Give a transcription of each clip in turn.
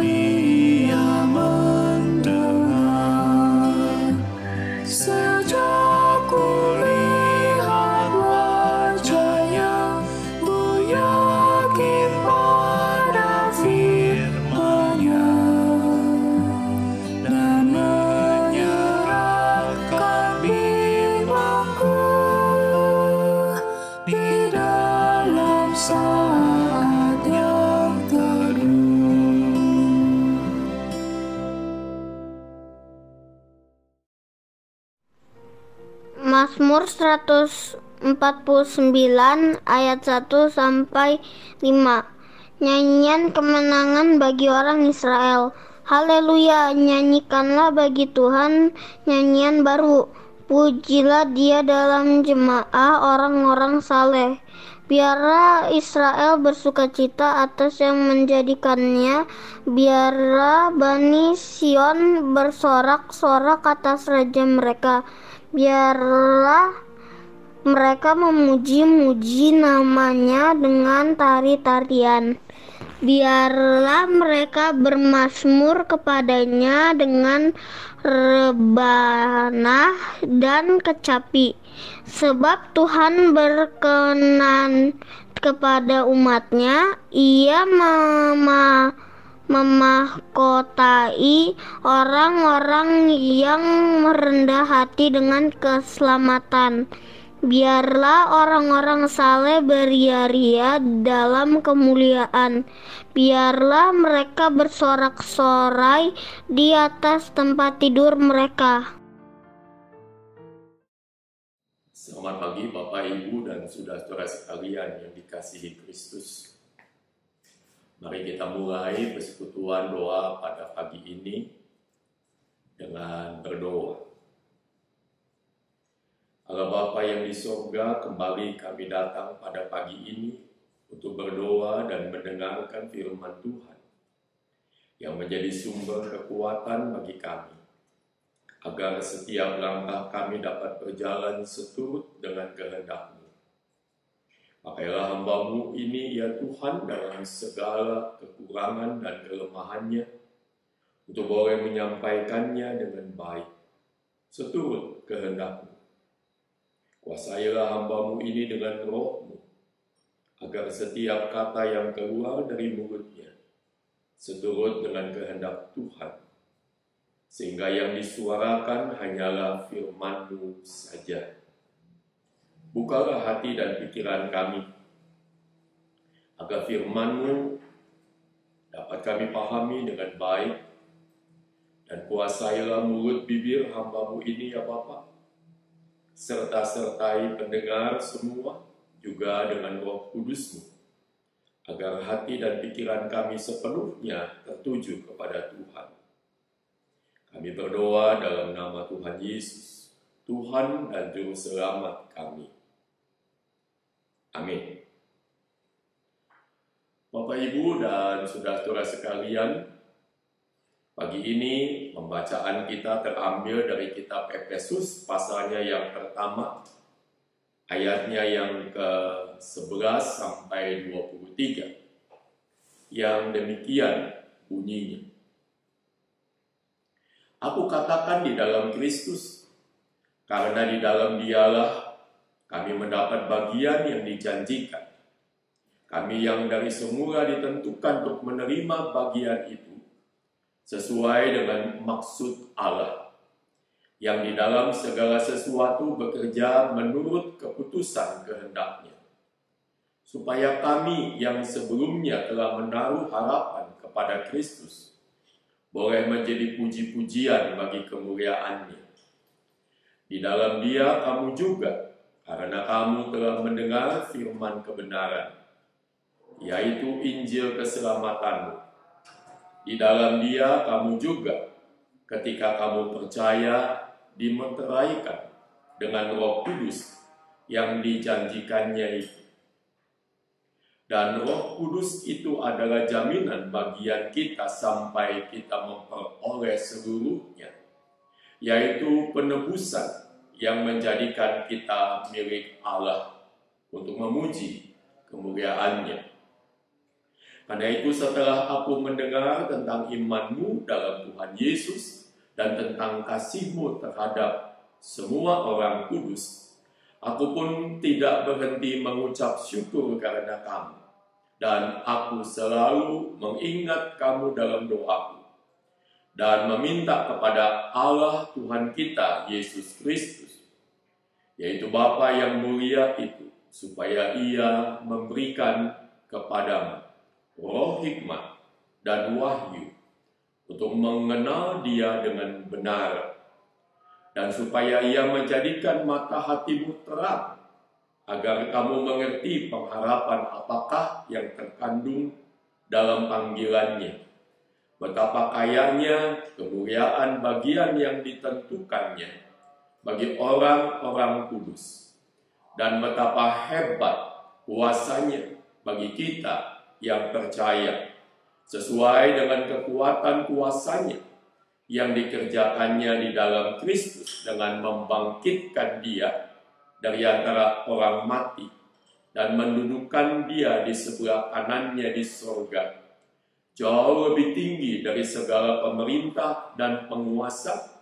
ia mendengar. Sejak kulihat wajahnya, ku yakin pada firman-Nya, dan menyerahkan bimbangku di dalam saat yang teduh. Mazmur 149 ayat 1 sampai 5. Nyanyian kemenangan bagi orang Israel. Haleluya, nyanyikanlah bagi Tuhan nyanyian baru. Pujilah Dia dalam jemaah orang-orang saleh. Biarlah Israel bersukacita atas yang menjadikannya. Biarlah Bani Sion bersorak-sorak atas raja mereka. Biarlah mereka memuji-muji namanya dengan tari-tarian. Biarlah mereka bermazmur kepadanya dengan rebana dan kecapi. Sebab Tuhan berkenan kepada umat-Nya, Ia memahkotai orang-orang yang merendah hati dengan keselamatan. Biarlah orang-orang saleh beria-ria dalam kemuliaan. Biarlah mereka bersorak-sorai di atas tempat tidur mereka. Selamat pagi Bapak, Ibu, dan saudara-saudara sekalian yang dikasihi Kristus. Mari kita mulai persekutuan doa pada pagi ini dengan berdoa. Allah Bapa yang di surga, kembali kami datang pada pagi ini untuk berdoa dan mendengarkan firman Tuhan yang menjadi sumber kekuatan bagi kami, agar setiap langkah kami dapat berjalan seturut dengan kehendak-Mu. Pakailah hamba-Mu ini, ya Tuhan, dalam segala kekurangan dan kelemahannya, untuk boleh menyampaikannya dengan baik, seturut kehendak-Mu. Kuasailah hamba-Mu ini dengan Roh-Mu, agar setiap kata yang keluar dari mulutnya seturut dengan kehendak Tuhan, sehingga yang disuarakan hanyalah firman-Mu saja. Bukalah hati dan pikiran kami, agar firman-Mu dapat kami pahami dengan baik, dan kuasailah mulut bibir hamba-Mu ini, ya Bapa, serta-sertai pendengar semua juga dengan Roh Kudus-Mu, agar hati dan pikiran kami sepenuhnya tertuju kepada Tuhan. Kami berdoa dalam nama Tuhan Yesus, Tuhan dan Juru Selamat kami. Amin. Bapak, Ibu, dan saudara-saudara sekalian, pagi ini pembacaan kita terambil dari kitab Efesus, pasalnya yang pertama, ayatnya yang ke-11 sampai 23, yang demikian bunyinya. Aku katakan di dalam Kristus, karena di dalam Dialah kami mendapat bagian yang dijanjikan. Kami yang dari semula ditentukan untuk menerima bagian itu, sesuai dengan maksud Allah, yang di dalam segala sesuatu bekerja menurut keputusan kehendak-Nya, supaya kami yang sebelumnya telah menaruh harapan kepada Kristus, boleh menjadi puji-pujian bagi kemuliaan-Nya. Di dalam Dia kamu juga, karena kamu telah mendengar firman kebenaran, yaitu Injil keselamatan-Mu. Di dalam Dia kamu juga, ketika kamu percaya, dimeteraikan dengan Roh Kudus yang dijanjikannya itu. Dan Roh Kudus itu adalah jaminan bagian kita sampai kita memperoleh seluruhnya, yaitu penebusan yang menjadikan kita milik Allah untuk memuji kemuliaan-Nya. Karena itu setelah aku mendengar tentang imanmu dalam Tuhan Yesus dan tentang kasihmu terhadap semua orang kudus, aku pun tidak berhenti mengucap syukur karena kamu. Dan aku selalu mengingat kamu dalam doaku dan meminta kepada Allah Tuhan kita Yesus Kristus, yaitu Bapa yang mulia itu, supaya Ia memberikan kepadamu roh hikmat dan wahyu untuk mengenal Dia dengan benar, dan supaya Ia menjadikan mata hatimu terang, agar kamu mengerti pengharapan apakah yang terkandung dalam panggilannya, betapa kayanya kemuliaan bagian yang ditentukannya bagi orang-orang kudus, dan betapa hebat kuasanya bagi kita yang percaya, sesuai dengan kekuatan kuasanya yang dikerjakannya di dalam Kristus dengan membangkitkan Dia dari antara orang mati dan mendudukkan Dia di sebelah kanannya di sorga, jauh lebih tinggi dari segala pemerintah dan penguasa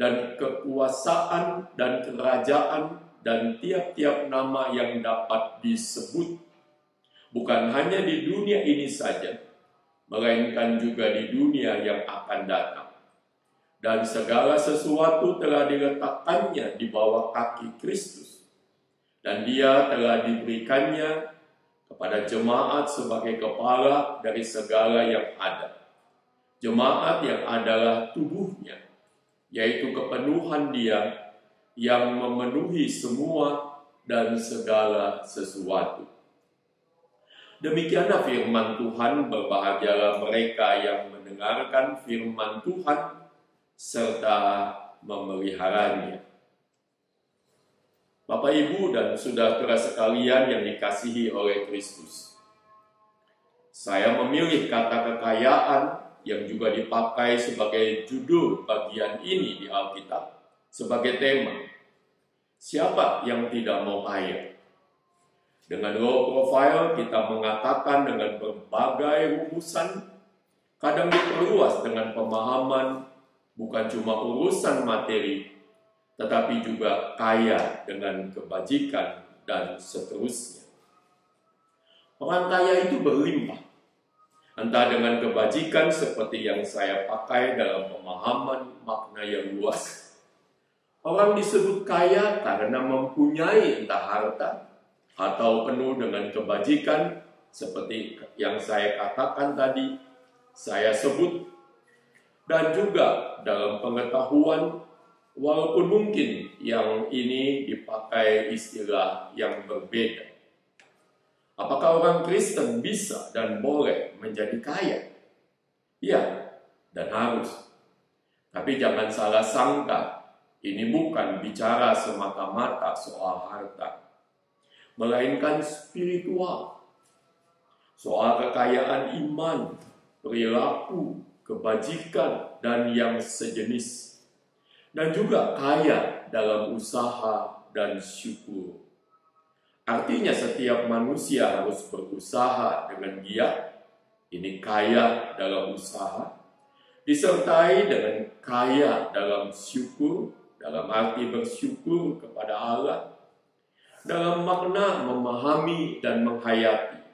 dan kekuasaan dan kerajaan dan tiap-tiap nama yang dapat disebut, bukan hanya di dunia ini saja, melainkan juga di dunia yang akan datang. Dan segala sesuatu telah diletakkannya di bawah kaki Kristus, dan Dia telah diberikannya kepada jemaat sebagai kepala dari segala yang ada. Jemaat yang adalah tubuhnya, yaitu kepenuhan Dia yang memenuhi semua dan segala sesuatu. Demikianlah firman Tuhan. Berbahagialah mereka yang mendengarkan firman Tuhan serta memeliharanya. Bapak, Ibu, dan saudara sekalian yang dikasihi oleh Kristus, saya memilih kata kekayaan yang juga dipakai sebagai judul bagian ini di Alkitab sebagai tema. Siapa yang tidak mau kaya? Dengan low profile kita mengatakan dengan berbagai rumusan, kadang diperluas dengan pemahaman bukan cuma urusan materi, tetapi juga kaya dengan kebajikan dan seterusnya. Orang kaya itu berlimpah, entah dengan kebajikan seperti yang saya pakai dalam pemahaman makna yang luas. Orang disebut kaya karena mempunyai entah harta atau penuh dengan kebajikan seperti yang saya katakan tadi, saya sebut, dan juga dalam pengetahuan, walaupun mungkin yang ini dipakai istilah yang berbeda. Apakah orang Kristen bisa dan boleh menjadi kaya? Ya, dan harus. Tapi jangan salah sangka, ini bukan bicara semata-mata soal harta, melainkan spiritual. Soal kekayaan iman, perilaku, kebajikan, dan yang sejenis. Dan juga kaya dalam usaha dan syukur. Artinya setiap manusia harus berusaha dengan giat, ini kaya dalam usaha, disertai dengan kaya dalam syukur, dalam arti bersyukur kepada Allah, dalam makna memahami dan menghayati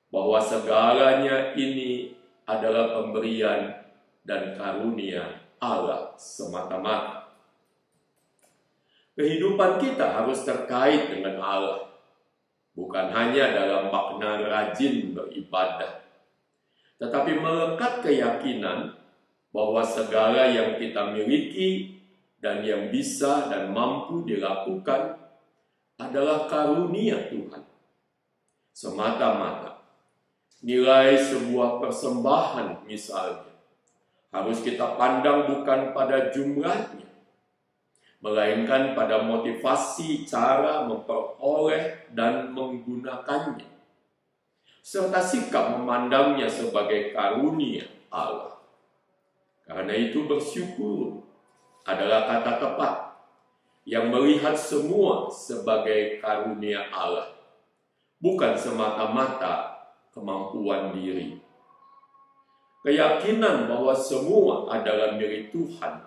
bahwa segalanya ini adalah pemberian dan karunia Allah semata-mata. Kehidupan kita harus terkait dengan Allah, bukan hanya dalam makna rajin beribadah, tetapi melekat keyakinan bahwa segala yang kita miliki dan yang bisa dan mampu dilakukan adalah karunia Tuhan semata-mata. Nilai sebuah persembahan misalnya harus kita pandang bukan pada jumlahnya, melainkan pada motivasi cara memperoleh dan menggunakannya, serta sikap memandangnya sebagai karunia Allah. Karena itu bersyukur adalah kata tepat yang melihat semua sebagai karunia Allah, bukan semata-mata kemampuan diri. Keyakinan bahwa semua adalah milik Tuhan.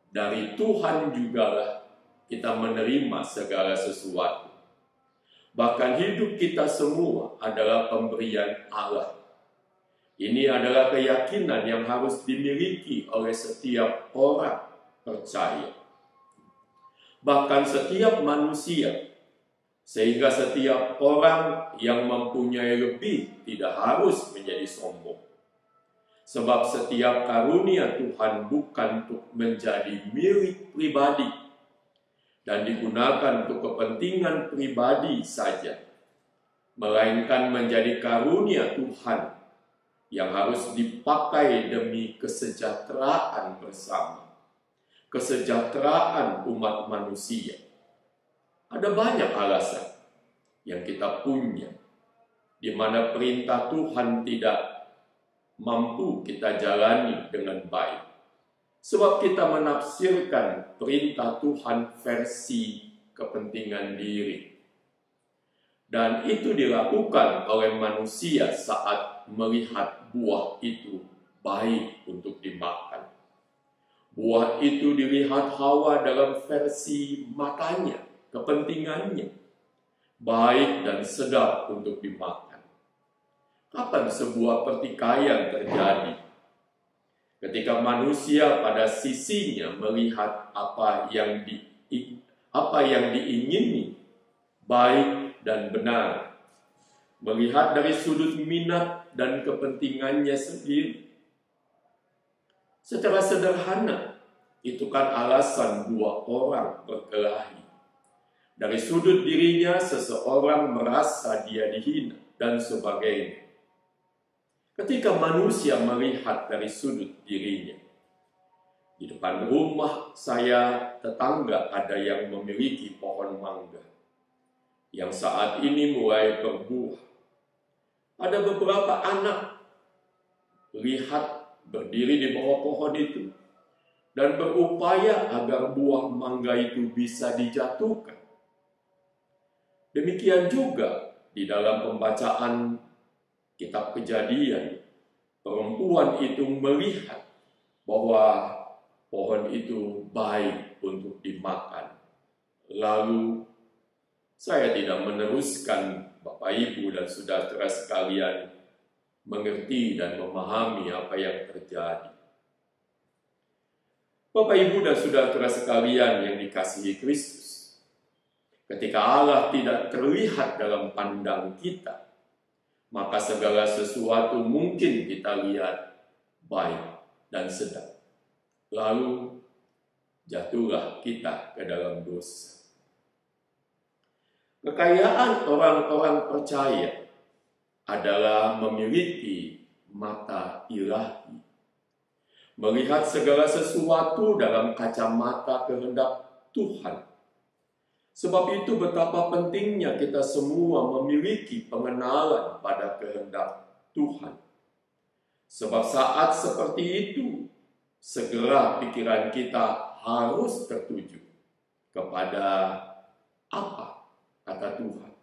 Dari Tuhan jugalah kita menerima segala sesuatu. Bahkan hidup kita semua adalah pemberian Allah. Ini adalah keyakinan yang harus dimiliki oleh setiap orang percaya. Bahkan setiap manusia, sehingga setiap orang yang mempunyai lebih tidak harus menjadi sombong. Sebab setiap karunia Tuhan bukan untuk menjadi milik pribadi dan digunakan untuk kepentingan pribadi saja, melainkan menjadi karunia Tuhan yang harus dipakai demi kesejahteraan bersama, kesejahteraan umat manusia. Ada banyak alasan yang kita punya di mana perintah Tuhan tidak mampu kita jalani dengan baik. Sebab kita menafsirkan perintah Tuhan versi kepentingan diri. Dan itu dilakukan oleh manusia saat melihat buah itu baik untuk dimakan. Buah itu dilihat Hawa dalam versi matanya, kepentingannya, baik dan sedap untuk dimakan. Kapan sebuah pertikaian terjadi? Ketika manusia pada sisinya melihat apa yang diingini baik dan benar, melihat dari sudut minat dan kepentingannya sendiri. Secara sederhana, itu kan alasan dua orang berkelahi. Dari sudut dirinya, seseorang merasa dia dihina dan sebagainya. Ketika manusia melihat dari sudut dirinya, di depan rumah saya tetangga ada yang memiliki pohon mangga yang saat ini mulai berbuah. Ada beberapa anak lihat berdiri di bawah pohon itu dan berupaya agar buah mangga itu bisa dijatuhkan. Demikian juga di dalam pembacaan Kitab Kejadian, perempuan itu melihat bahwa pohon itu baik untuk dimakan. Lalu saya tidak meneruskan Bapak Ibu dan saudara sekalian mengerti dan memahami apa yang terjadi. Bapak Ibu dan saudara sekalian yang dikasihi Kristus, ketika Allah tidak terlihat dalam pandang kita, maka segala sesuatu mungkin kita lihat baik dan sedap. Lalu jatuhlah kita ke dalam dosa. Kekayaan orang-orang percaya adalah memiliki mata ilahi, melihat segala sesuatu dalam kacamata kehendak Tuhan. Sebab itu betapa pentingnya kita semua memiliki pengenalan pada kehendak Tuhan. Sebab saat seperti itu, segera pikiran kita harus tertuju kepada apa kata Tuhan.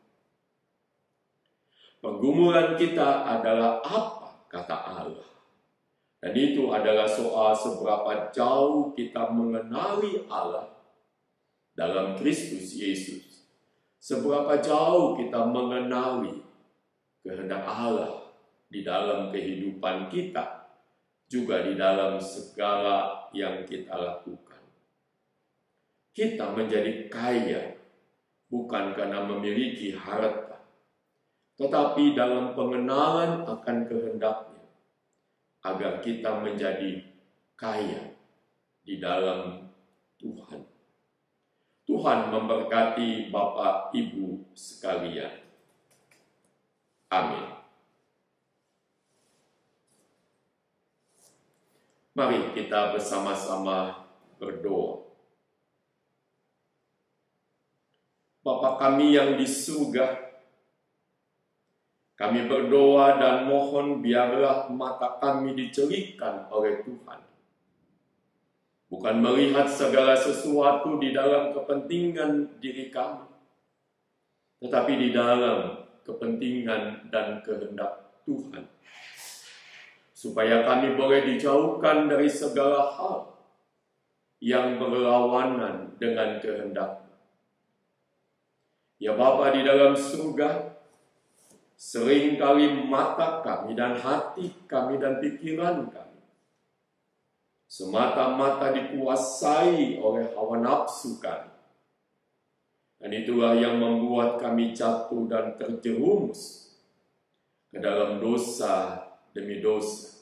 Pergumulan kita adalah apa kata Allah. Dan itu adalah soal seberapa jauh kita mengenali Allah dalam Kristus Yesus. Seberapa jauh kita mengenali kehendak Allah di dalam kehidupan kita, juga di dalam segala yang kita lakukan. Kita menjadi kaya bukan karena memiliki harta, tetapi dalam pengenalan akan kehendaknya, agar kita menjadi kaya di dalam Tuhan. Tuhan memberkati Bapak Ibu sekalian. Amin. Mari kita bersama-sama berdoa. Bapa kami yang di surga, kami berdoa dan mohon biarlah mata kami dicelikkan oleh Tuhan. Bukan melihat segala sesuatu di dalam kepentingan diri kami, tetapi di dalam kepentingan dan kehendak Tuhan, supaya kami boleh dijauhkan dari segala hal yang berlawanan dengan kehendak-Mu. Ya Bapa di dalam surga, seringkali mata kami dan hati kami dan pikiran kami semata-mata dikuasai oleh hawa nafsu kami. Dan itulah yang membuat kami jatuh dan terjerumus ke dalam dosa demi dosa.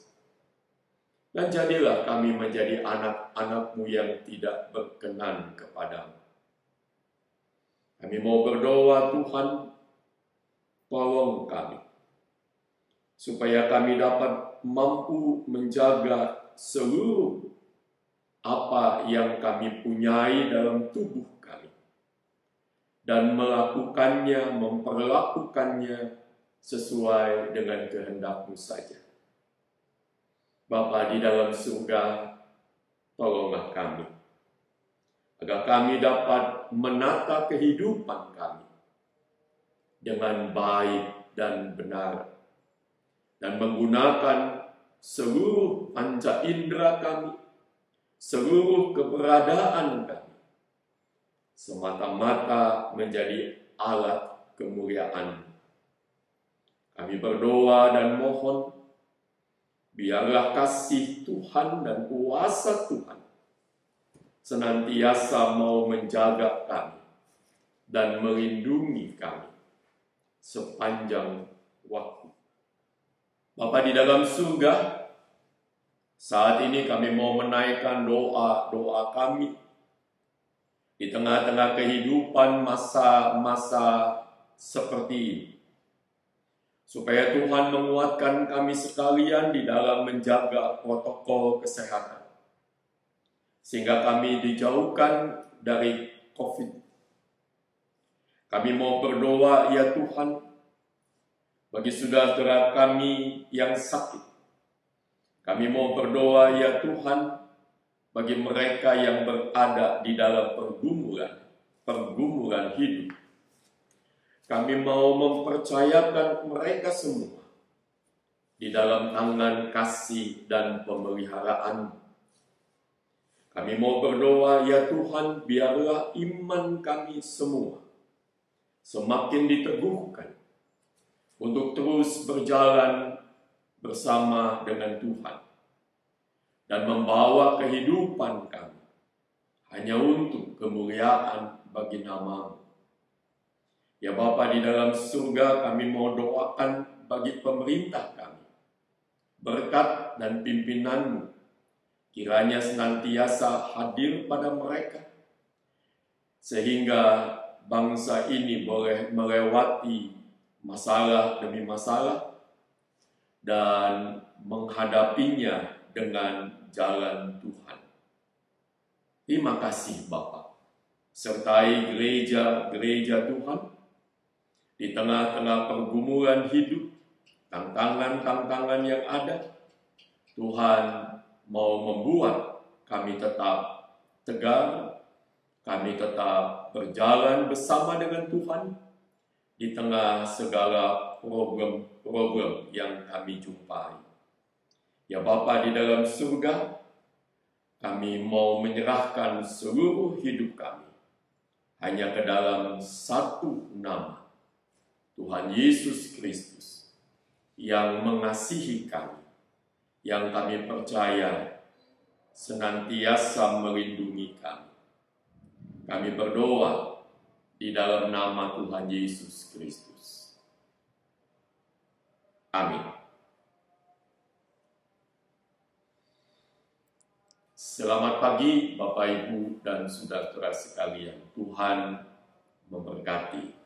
Dan jadilah kami menjadi anak-anak-Mu yang tidak berkenan kepadamu. Kami mau berdoa, Tuhan, tolong kami, supaya kami dapat mampu menjaga seluruh apa yang kami punyai dalam tubuh kami, dan melakukannya, memperlakukannya sesuai dengan kehendak-Mu saja. Bapa di dalam surga, tolonglah kami, agar kami dapat menata kehidupan kami dengan baik dan benar, dan menggunakan seluruh panca indera kami, seluruh keberadaan kami, semata-mata menjadi alat kemuliaan. Kami berdoa dan mohon, biarlah kasih Tuhan dan kuasa Tuhan senantiasa mau menjaga kami dan melindungi kami sepanjang waktu. Bapa di dalam surga, saat ini kami mau menaikkan doa-doa kami di tengah-tengah kehidupan masa-masa seperti ini, supaya Tuhan menguatkan kami sekalian di dalam menjaga protokol kesehatan, sehingga kami dijauhkan dari COVID. Kami mau berdoa, ya Tuhan, bagi saudara kami yang sakit. Kami mau berdoa, ya Tuhan, bagi mereka yang berada di dalam pergumulan hidup. Kami mau mempercayakan mereka semua di dalam tangan kasih dan pemeliharaan. Kami mau berdoa, ya Tuhan, biarlah iman kami semua semakin diteguhkan untuk terus berjalan bersama dengan Tuhan dan membawa kehidupan kami hanya untuk kemuliaan bagi nama-Mu. Ya Bapa di dalam surga, kami mau doakan bagi pemerintah kami, berkat dan pimpinan-Mu kiranya senantiasa hadir pada mereka, sehingga bangsa ini boleh melewati masalah demi masalah dan menghadapinya dengan jalan Tuhan. Terima kasih Bapa. Sertai gereja-gereja Tuhan di tengah-tengah pergumulan hidup, tantangan-tantangan yang ada. Tuhan mau membuat kami tetap tegar, kami tetap berjalan bersama dengan Tuhan di tengah segala problem-problem yang kami jumpai. Ya Bapa di dalam surga, kami mau menyerahkan seluruh hidup kami hanya ke dalam satu nama, Tuhan Yesus Kristus, yang mengasihi kami, yang kami percaya senantiasa melindungi kami. Kami berdoa di dalam nama Tuhan Yesus Kristus. Amin. Selamat pagi Bapak, Ibu, dan saudara sekalian. Tuhan memberkati.